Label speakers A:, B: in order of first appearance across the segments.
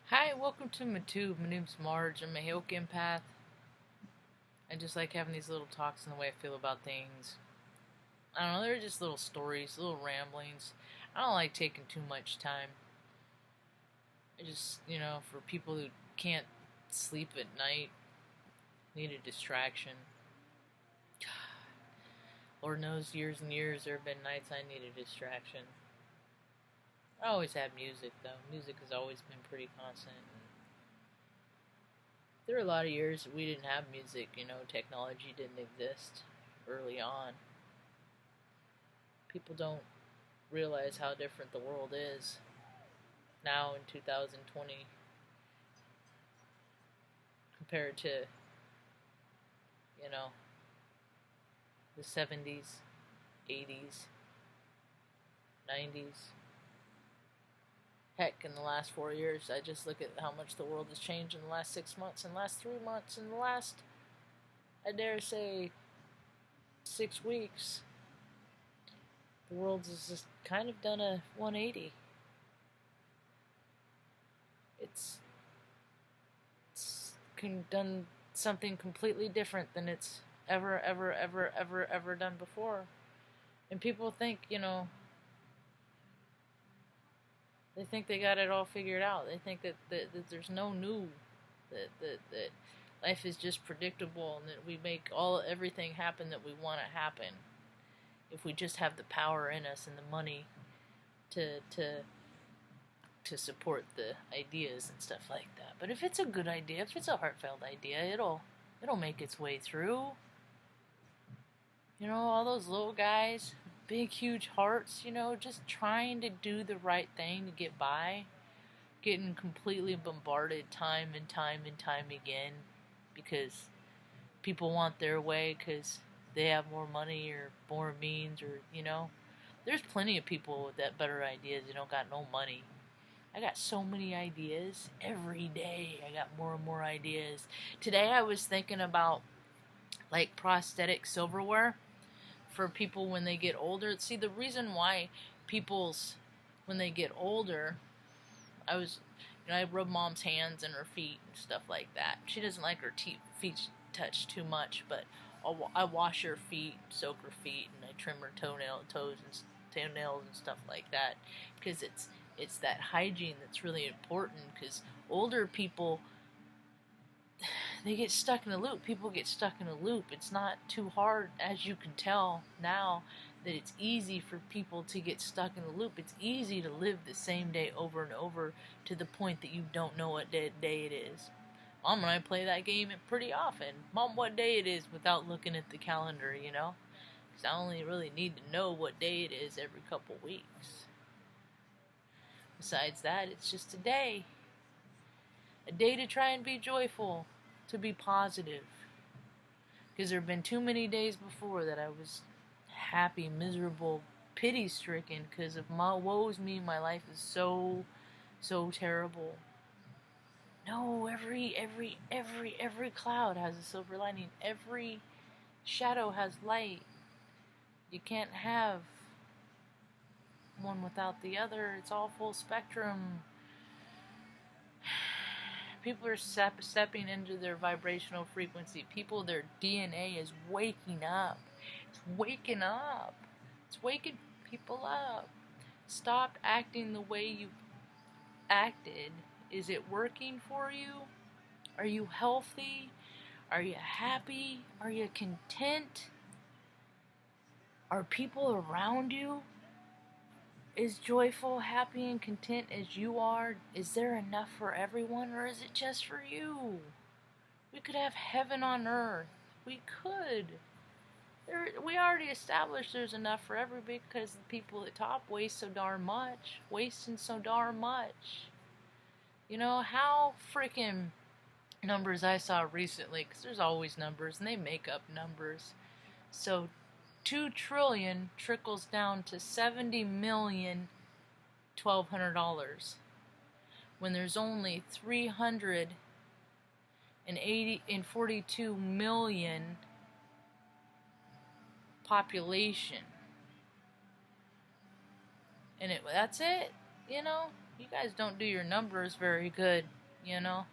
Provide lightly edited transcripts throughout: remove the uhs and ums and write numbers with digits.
A: Hi, welcome to my tube. My name's Marge. I'm a Hilk empath. I just like having these little talks and the way I feel about things. I don't know, they're just little stories, little ramblings. I don't like taking too much time. I just, for people who can't sleep at night, need a distraction. Lord knows, years and years, there have been nights I need a distraction. I always had music, though. Music has always been pretty constant. There were a lot of years that we didn't have music, technology didn't exist early on. People don't realize how different the world is now in 2020 compared to, the 70s, 80s, 90s. Heck, in the last 4 years, I just look at how much the world has changed in the last 6 months, in the last 3 months, in the last, I dare say, 6 weeks. The world has just kind of done a 180. It's done something completely different than it's ever done before. And people think, they think they got it all figured out. They think that there's no new, that life is just predictable and that we make everything happen that we want to happen if we just have the power in us and the money to support the ideas and stuff like that. But if it's a good idea, if it's a heartfelt idea, it'll make its way through. All those little guys, big huge hearts, just trying to do the right thing to get by, getting completely bombarded time and time again because people want their way because they have more money or more means, or there's plenty of people with that better ideas. Got no money. I got so many ideas every day. I got more and more ideas. Today I was thinking about like prosthetic silverware for people when they get older. See, the reason why when they get older, I rub Mom's hands and her feet and stuff like that. She doesn't like her feet touched too much, but I wash her feet, soak her feet, and I trim her toes and toenails and stuff like that, because it's that hygiene that's really important. Because older people, they get stuck in a loop. People get stuck in a loop. It's not too hard, as you can tell now, that it's easy for people to get stuck in the loop. It's easy to live the same day over and over to the point that you don't know what day it is. Mom and I play that game pretty often. Mom, what day it is, without looking at the calendar, because I only really need to know what day it is every couple weeks. Besides that, it's just a day. A day to try and be joyful, to be positive. Because there have been too many days before that I was happy, miserable, pity-stricken because of my woes me. My life is so terrible. No, every cloud has a silver lining. Every shadow has light. You can't have one without the other. It's all full spectrum. People are stepping into their vibrational frequency. People, their DNA is waking up. It's waking up. It's waking people up. Stop acting the way you acted. Is it working for you? Are you healthy? Are you happy? Are you content? Are people around you as joyful, happy, and content as you are? Is there enough for everyone, or is it just for you? We could have heaven on earth. We could. We already established there's enough for everybody because the people at top waste so darn much. Wasting so darn much. How freaking numbers I saw recently, because there's always numbers, and they make up numbers. So 2 trillion trickles down to 70 million $1,200 when there's only 342 million population. And that's it, you guys don't do your numbers very good, you know.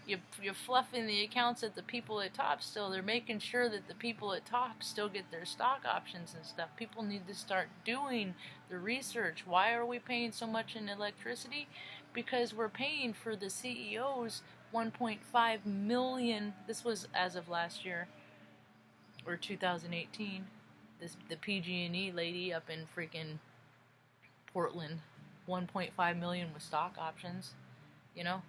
A: You're fluffing the accounts at the people at top still. They're making sure that the people at top still get their stock options and stuff. People need to start doing the research. Why are we paying so much in electricity? Because we're paying for the CEO's 1.5 million. This was as of last year or 2018. The PG&E lady up in freaking Portland, 1.5 million with stock options, you know.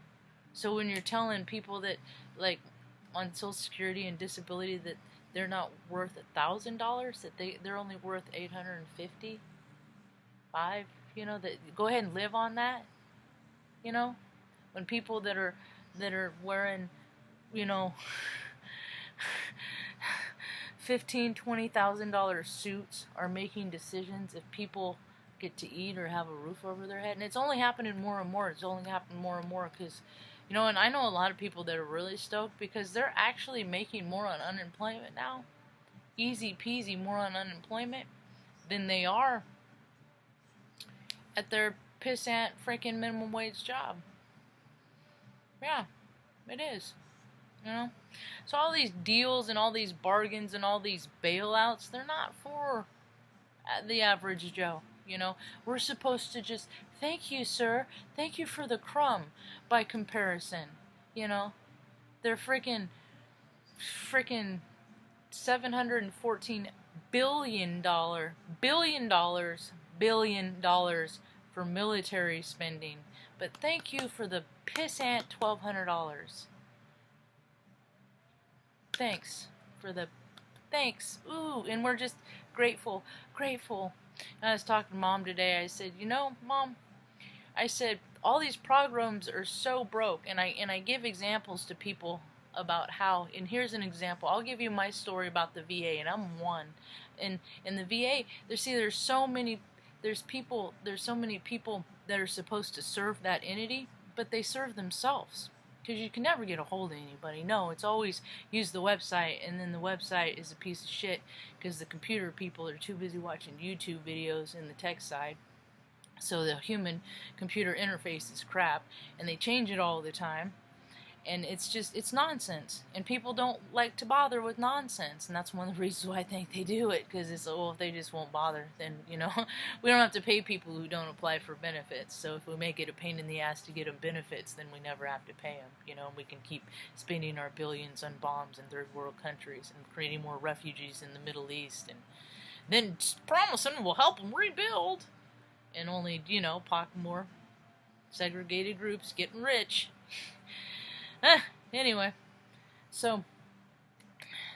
A: So when you're telling people that, like, on Social Security and disability, that they're not worth $1,000, that they're only worth $855, you know, that go ahead and live on that, you know. When people that are wearing, you know, $15,000-$20,000 suits are making decisions if people get to eat or have a roof over their head, and it's only happening more and more. It's only happening more and more because, you know, and I know a lot of people that are really stoked because they're actually making more on unemployment now, easy peasy more on unemployment than they are at their pissant freaking minimum wage job. Yeah, it is, you know. So all these deals and all these bargains and all these bailouts, they're not for the average Joe. You know, we're supposed to just, thank you, sir, thank you for the crumb, by comparison. You know, they're freaking $714 billion for military spending. But thank you for the pissant $1,200. Thanks for the, thanks. Ooh, and we're just grateful. And I was talking to Mom today. I said, you know, Mom, I said, all these programs are so broke, and I give examples to people about how, and here's an example. I'll give you my story about the VA, and I'm one. And in the VA, there's so many people that are supposed to serve that entity, but they serve themselves. Because you can never get a hold of anybody. No, it's always use the website, and then the website is a piece of shit because the computer people are too busy watching YouTube videos in the tech side. So the human-computer interface is crap, and they change it all the time. And it's nonsense. And people don't like to bother with nonsense. And that's one of the reasons why I think they do it. Because it's, well, if they just won't bother, then, you know, we don't have to pay people who don't apply for benefits. So if we make it a pain in the ass to get them benefits, then we never have to pay them. You know, and we can keep spending our billions on bombs in third world countries and creating more refugees in the Middle East. And then promising we'll help them rebuild. And only, you know, more segregated groups getting rich. Anyway, so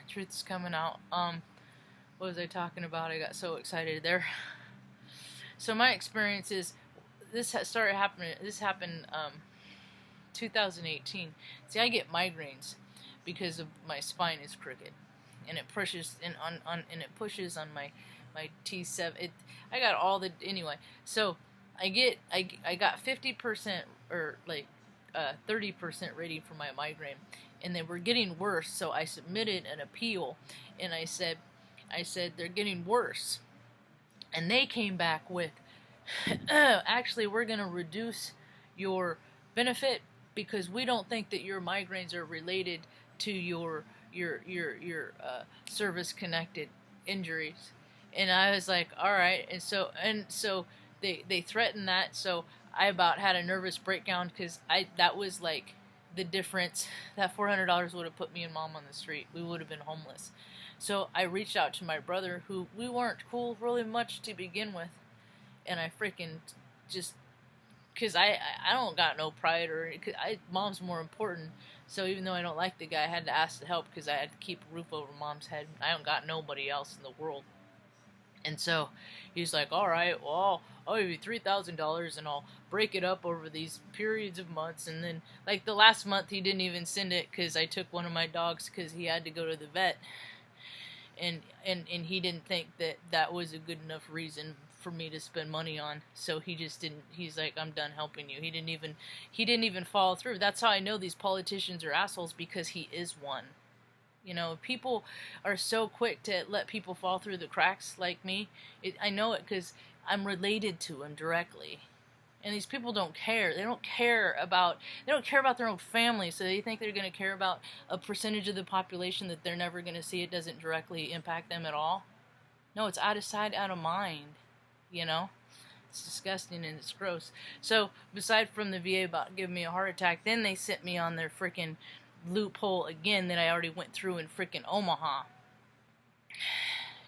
A: truth's coming out. What was I talking about? I got so excited there. So my experience is this happened 2018. See, I get migraines because of my spine is crooked, and it pushes on my T7. I got all the, anyway. So I got 50% or like 30% rating for my migraine, and they were getting worse. So I submitted an appeal, and I said they're getting worse, and they came back with, actually, we're going to reduce your benefit because we don't think that your migraines are related to your service connected injuries. And I was like, all right. And so they threatened that. So I about had a nervous breakdown because that was like the difference. That $400 would have put me and Mom on the street. We would have been homeless. So I reached out to my brother, who we weren't cool really much to begin with, and I freaking just, because I don't got no pride, or Mom's more important. So even though I don't like the guy, I had to ask to help because I had to keep a roof over Mom's head. I don't got nobody else in the world. And so he's like, all right, well, I'll give you $3,000 and I'll break it up over these periods of months. And then, like, the last month he didn't even send it because I took one of my dogs because he had to go to the vet. And he didn't think that was a good enough reason for me to spend money on. So he just didn't, he's like, I'm done helping you. He didn't even follow through. That's how I know these politicians are assholes, because he is one. You know, people are so quick to let people fall through the cracks like me. I know it because I'm related to him directly. And these people don't care. They don't care about their own family, so they think they're going to care about a percentage of the population that they're never going to see. It doesn't directly impact them at all. No, it's out of sight, out of mind. You know? It's disgusting and it's gross. So, beside from the VA about giving me a heart attack, then they sent me on their freaking loophole again that I already went through in freaking Omaha.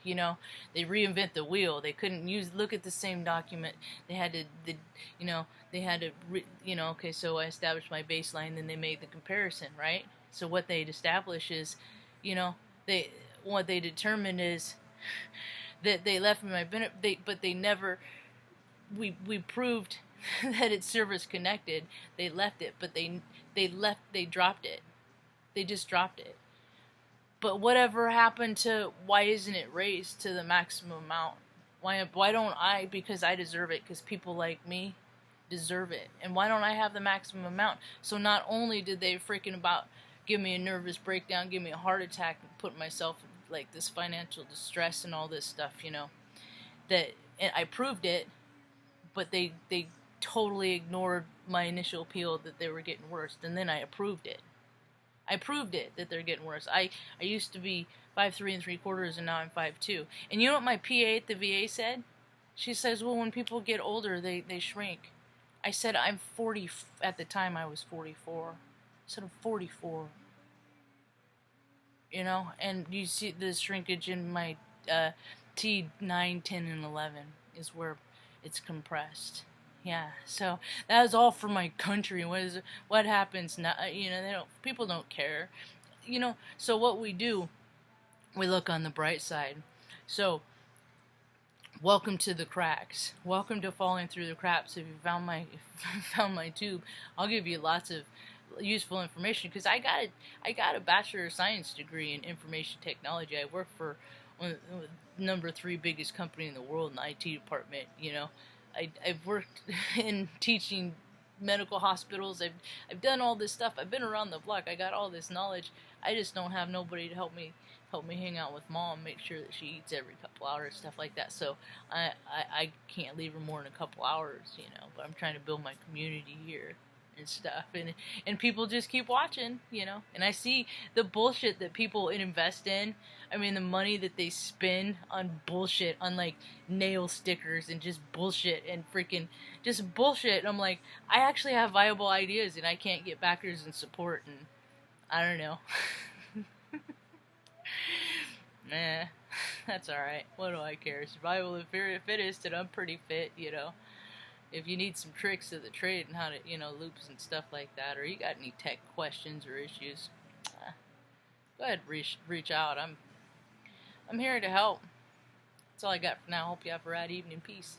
A: You know, they reinvent the wheel. They couldn't look at the same document. They had to, okay, so I established my baseline, then they made the comparison, right? So what they'd establish is, what they determined is that they left me my benefit, but they never, we proved that it's service connected. They left it, but they dropped it. They just dropped it. But whatever happened to, why isn't it raised to the maximum amount? Why don't I? Because I deserve it, because people like me deserve it. And why don't I have the maximum amount? So not only did they freaking about give me a nervous breakdown, give me a heart attack, and put myself in like this financial distress and all this stuff, that, and I proved it, but they totally ignored my initial appeal that they were getting worse, and then I approved it. I proved it that they're getting worse. I used to be 5'3 3/4", and now I'm 5'2". And you know what my PA at the VA said? She says, well, when people get older, they shrink. I said, I'm 40. At the time, I was 44. I said, I'm 44. And you see the shrinkage in my T 9, 10, and 11 is where it's compressed. Yeah, so that was all for my country. What happens now? People don't care. So what we do, we look on the bright side. So, welcome to the cracks. Welcome to falling through the cracks. If you found my tube, I'll give you lots of useful information, because I got a Bachelor of Science degree in information technology. I work for number 3 biggest company in the world in the IT department. I've worked in teaching medical hospitals. I've done all this stuff. I've been around the block. I got all this knowledge. I just don't have nobody to help me hang out with mom, make sure that she eats every couple hours, stuff like that. So I can't leave her more than a couple hours, but I'm trying to build my community here and stuff, and people just keep watching, and I see the bullshit that people invest in. I mean, the money that they spend on bullshit, on like nail stickers and just bullshit and freaking just bullshit. And I'm like, I actually have viable ideas and I can't get backers and support, and I don't know. Nah, that's alright. What do I care? Survival of the fittest, and I'm pretty fit, If you need some tricks of the trade and how to, loops and stuff like that, or you got any tech questions or issues, go ahead, reach out. I'm here to help. That's all I got for now. Hope you have a rad evening. Peace.